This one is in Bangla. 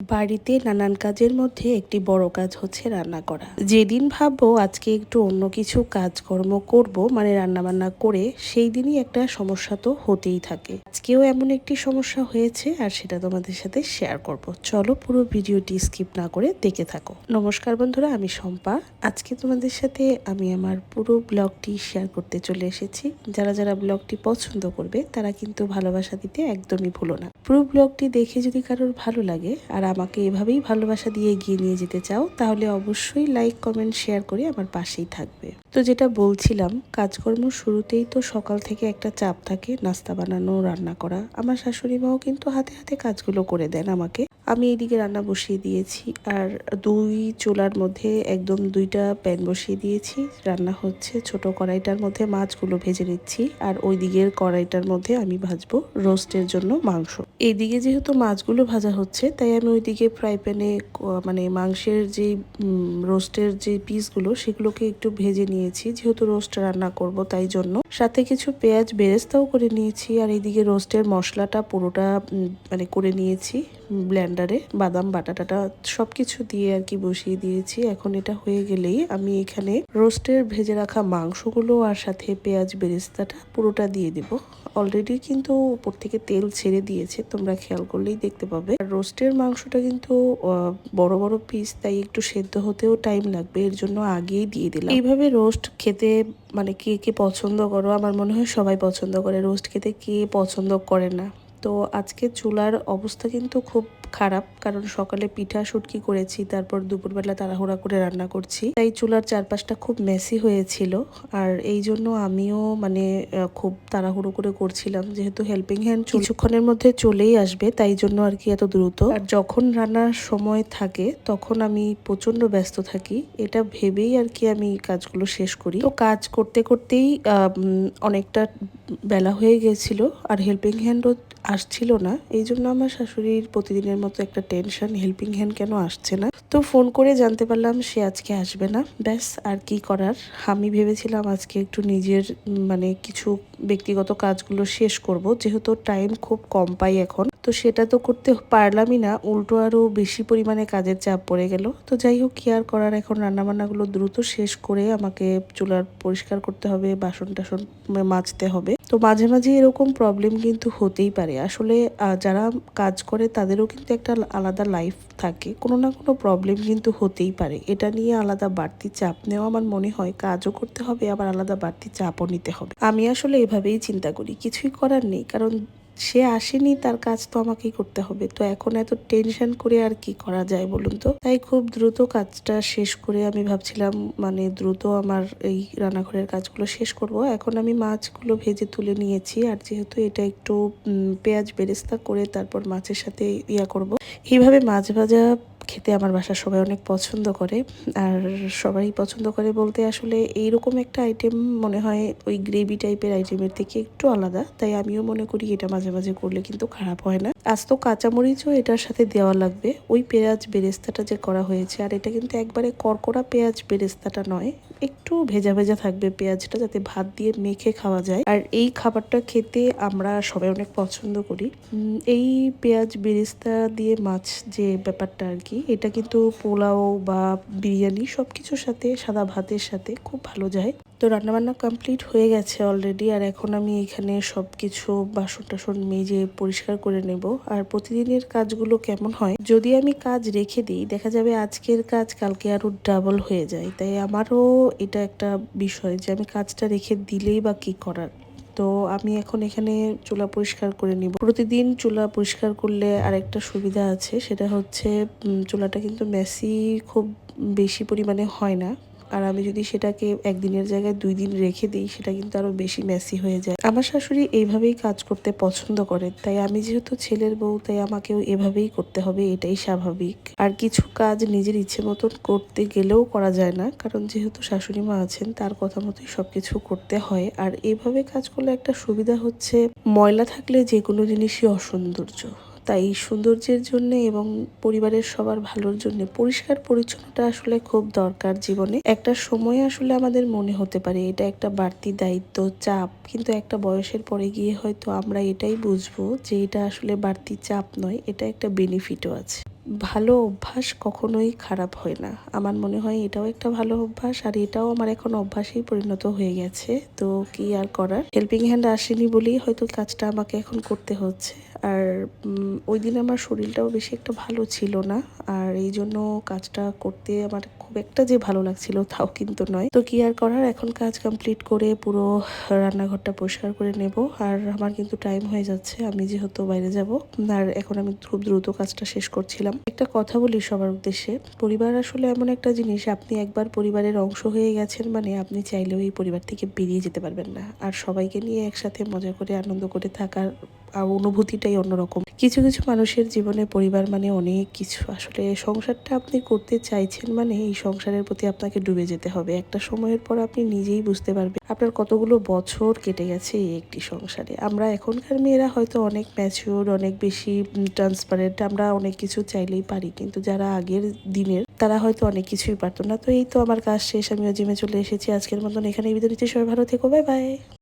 বাড়িতে নানান কাজের মধ্যে একটি বড় কাজ হচ্ছে রান্না করা। যেদিন ভাববো আজকে একটু অন্য কিছু কাজকর্ম করব, মানে রান্না বান্না করে, সেই দিনই একটা সমস্যা তো হতেই থাকে। আজকেও এমন একটি সমস্যা হয়েছে আর সেটা তোমাদের সাথে শেয়ার করব। চলো পুরো ভিডিওটি স্কিপ না করে দেখে থাকো। নমস্কার বন্ধুরা, আমি শম্পা। আজকে তোমাদের সাথে আমি আমার পুরো ব্লগটি শেয়ার করতে চলে এসেছি। যারা যারা ব্লগটি পছন্দ করবে তারা কিন্তু ভালোবাসা দিতে একদমই ভুলো না। পুরো ব্লগটি দেখে যদি কারোর ভালো লাগে আর আমাকে এভাবেই ভালোবাসা দিয়ে এগিয়ে নিয়ে যেতে চাও, তাহলে অবশ্যই লাইক, কমেন্ট, শেয়ার করে আমার পাশেই থাকবে। তো যেটা বলছিলাম, কাজকর্ম শুরুতেই তো সকাল থেকে একটা চাপ থাকে, নাস্তা বানানো, রান্না করা। আমার শাশুড়ি মাও কিন্তু হাতে হাতে কাজগুলো করে দেন আমাকে। আমি এইদিকে রান্না বসিয়ে দিয়েছি আর দুই চুলার মধ্যে একদম দুইটা প্যান বসিয়ে দিয়েছি। রান্না হচ্ছে, ছোট কড়াইটার মধ্যে মাছগুলো ভেজে নিচ্ছি আর ওই দিকের কড়াইটার মধ্যে আমি ভাজবো রোস্টের জন্য মাংস। এইদিকে যেহেতু মাছগুলো ভাজা হচ্ছে, তাই আমি ওইদিকে ফ্রাই প্যানে মানে মাংসের যে রোস্টের যে পিসগুলো সেগুলোকে একটু ভেজে নিয়েছি, যেহেতু রোস্ট রান্না করব তাই জন্য। সাথে কিছু পেঁয়াজ বেরেস্তাও করে নিয়েছি আর এইদিকে রোস্টের মশলাটা পুরোটা মানে করে নিয়েছি ব্লেন্ডারে। বাদাম বাটাটাটা সবকিছু দিয়ে আর কি বসিয়ে দিয়েছি। এখন এটা হয়ে গেলেই আমি এখানে রোস্টের ভেজে রাখা মাংসগুলো আর সাথে পেঁয়াজ বেরেস্তাটা পুরোটা দিয়ে দিব। অলরেডি কিন্তু উপর থেকে তেল ছেড়ে দিয়েছে, তোমরা খেয়াল করলেই দেখতে পাবে। আর রোস্টের মাংসটা কিন্তু বড় বড় পিস, তাই একটু সেদ্ধ হতেও টাইম লাগবে, এর জন্য আগেই দিয়ে দিলাম। এইভাবে রোস্ট খেতে মানে কে কে পছন্দ করো? আমার মনে হয় সবাই পছন্দ করে। রোস্ট খেতে কে পছন্দ করে না? তো আজকে চুলার অবস্থা কিন্তু খুব খারাপ, কারণ সকালে পিঠা শুটকি করেছি, তারপর দুপুরবেলা তাড়াহুড়া করে রান্না করছি, তাই চুলার চারপাশটা খুব মেসি হয়েছিল। আর এই জন্য আমিও মানে খুব তাড়াহুড়ো করে করছিলাম, যেহেতু হেল্পিং হ্যান্ড কিছুক্ষণের মধ্যে চলেই আসবে, তাই জন্য আর কি এত দ্রুত। আর যখন রান্নার সময় থাকে তখন আমি প্রচন্ড ব্যস্ত থাকি, এটা ভেবেই আর কি আমি কাজগুলো শেষ করি। তো কাজ করতে করতেই অনেকটা বেলা হয়ে গেছিল আর হেল্পিং হ্যান্ডও আসছিল না। এই জন্য আমার শাশুড়ির প্রতিদিনের মতো একটা টেনশন, হেল্পিং হ্যান্ড কেন আসছে না। তো ফোন করে জানতে পারলাম সে আজকে আসবে না। ব্যাস, আর কি করার। আমি ভেবেছিলাম আজকে একটু নিজের মানে কিছু ব্যক্তিগত কাজগুলো শেষ করব, যেহেতু টাইম খুব কম পাই এখন। তো সেটা তো করতে পারলামই না, উল্টো আরো বেশি পরিমাণে কাজের চাপ পড়ে গেল। তো যাই হোক, কি আর করার। এখন রান্নাবান্নাগুলো দ্রুত শেষ করে আমাকে চুলার পরিষ্কার করতে হবে, বাসন টাসন মাজতে হবে। তো মাঝে মাঝে এরকম প্রবলেম কিন্তু হতেই পারে। আসলে যারা কাজ করে তাদেরও কিন্তু একটা আলাদা লাইফ থাকে, কোনো না কোনো প্রবলেম কিন্তু হতেই পারে। এটা নিয়ে আলাদা বাড়তি চাপ নেওয়া আমার মনে হয়, কাজও করতে হবে আবার আলাদা বাড়তি চাপও নিতে হবে। আমি আসলে এভাবেই চিন্তা করি, কিছুই করার নেই, কারণ সে আসেনি, তার কাজ তো আমাকেই করতে হবে। তো এখন এত টেনশন করে আর কি করা যায় বলুন তো। তাই খুব দ্রুত কাজটা শেষ করে আমি ভাবছিলাম মানে দ্রুত আমার এই রান্নাঘরের কাজগুলো শেষ করব। এখন আমি মাছগুলো ভেজে তুলে নিয়েছি, আর যেহেতু এটা একটু পেঁয়াজ বেরেস্তা করে তারপর মাছের সাথে করব। এইভাবে মাছ ভাজা খেতে আমার বাসার সবাই অনেক পছন্দ করে। আর সবাই পছন্দ করে বলতে আসলে এইরকম একটা আইটেম মনে হয় ওই গ্রেভি টাইপের আইটেমের থেকে একটু আলাদা, তাই আমিও মনে করি এটা মাঝে মাঝে করলে কিন্তু খারাপ হয় না। আস্ত কাঁচামরিচও এটার সাথে দেওয়া লাগবে, ওই পেঁয়াজ বেরেস্তাটা যে করা হয়েছে। আর এটা কিন্তু একবারে কড়কড়া পেঁয়াজ বেরেস্তাটা নয়, একটু ভেজা ভেজা থাকবে পেঁয়াজটা, যাতে ভাত দিয়ে মেখে খাওয়া যায়। আর এই খাবারটা খেতে আমরা সবাই অনেক পছন্দ করি। এই পেঁয়াজ বেরেস্তা দিয়ে মাছ যে ব্যাপারটা আর কি, এটা কিন্তু পোলাও বা বিরিয়ানি সবকিছুর সাথে, সাদা ভাতের সাথে খুব ভালো যায়। তো রান্নাবান্না কমপ্লিট হয়ে গেছে অলরেডি, আর এখন আমি এখানে সবকিছু বাসন টাসন মেজে পরিষ্কার করে নেব। আর প্রতিদিনের কাজগুলো কেমন হয়, যদি আমি কাজ রেখে দিই, দেখা যাবে আজকের কাজ কালকে আরো ডাবল হয়ে যায়। তাই আমারও এটা একটা বিষয় যে আমি কাজটা রেখে দিলেই বা কি করার। তো আমি এখন এখানে চুলা পরিষ্কার করে নিব। প্রতিদিন চুলা পরিষ্কার করলে আরেকটা সুবিধা আছে, সেটা হচ্ছে চুলাটা কিন্তু মেসি খুব বেশি পরিমাণে হয় না। আর আমি যদি সেটাকে একদিনের জায়গায় 2 দিন রেখে দিই, সেটা কিন্তু আরো বেশি মেসি হয়ে যায়। আমার শাশুড়ি এইভাবেই কাজ করতে পছন্দ করে, তাই আমি যেহেতু ছেলের বউ, তাই আমাকেও এভাবেই করতে হবে, এটাই স্বাভাবিক। আর কিছু কাজ নিজের ইচ্ছে মতন করতে গেলেও করা যায় না, কারণ যেহেতু শাশুড়ি মা আছেন, তার কথা মতোই সবকিছু করতে হয়। আর এইভাবে কাজ করলে একটা সুবিধা হচ্ছে, ময়লা থাকলে যে কোনো জিনিসই অসৌন্দর্য। তাই সৌন্দর্যের জন্য এবং পরিবারের সবার ভালোর জন্য পরিষ্কার পরিচ্ছন্নতা আসলে খুব দরকার জীবনে। একটা সময় আসলে আমাদের মনে হতে পারে এটা একটা বাড়তি দায়িত্ব, চাপ, কিন্তু একটা বয়সের পরে গিয়ে হয়তো আমরা এটাই বুঝবো যে এটা আসলে বাড়তি চাপ নয়, এটা একটা বেনিফিটও আছে। ভালো অভ্যাস কখনোই খারাপ হয় না। আমার মনে হয় এটাও একটা ভালো অভ্যাস, আর এটাও আমার এখন অভ্যাসেই পরিণত হয়ে গেছে। তো কি আর করার, হেল্পিং হ্যান্ড আসেনি বলেই হয়তো কাজটা আমাকে এখন করতে হচ্ছে। আর ওই দিন আমার শরীরটাও বেশি একটা ভালো ছিল না, আর এই জন্য কাজটা করতে আমার খুব একটা যে ভালো লাগছিল তাও কিন্তু নয়। তো কি আর করার, এখন কাজ কমপ্লিট করে পুরো রান্নাঘরটা পরিষ্কার করে নেব। আর আমার কিন্তু টাইম হয়ে যাচ্ছে, আমি যেহেতু বাইরে যাব, আর এখন আমি খুব দ্রুত কাজটা শেষ করছিলাম। একটা কথা বলি সবার উদ্দেশ্যে, পরিবার আসলে এমন একটা জিনিস, আপনি একবার পরিবারের অংশ হয়ে গেছেন মানে আপনি চাইলেও এই পরিবার থেকে বেরিয়ে যেতে পারবেন না। আর সবাইকে নিয়ে একসাথে মজা করে আনন্দ করে থাকার অনুভূতিটাই অন্যরকম। কিছু কিছু মানুষের জীবনে পরিবার মানে অনেক কিছু। আসলে সংসারটা আপনি করতে চাইছেন মানে এই সংসারের প্রতি আপনাকে ডুবে যেতে হবে। একটা সময়ের পর আপনি নিজেই বুঝতে পারবেন আপনার কতগুলো বছর কেটে গেছে এই একটি সংসারে। আমরা এখনকার মেয়েরা হয়তো অনেক ম্যাচিওর, অনেক বেশি ট্রান্সপারেন্ট, আমরা অনেক কিছু চাইলেই পারি, কিন্তু যারা আগের দিনের তারা হয়তো অনেক কিছুই পারতো না। তো এই তো আমার কাজ শেষ, আমিও জিমে চলে এসেছি। আজকের মতন এখানেই বিদায় নিচ্ছি, সবাই ভালো থেকো, বাই বাই।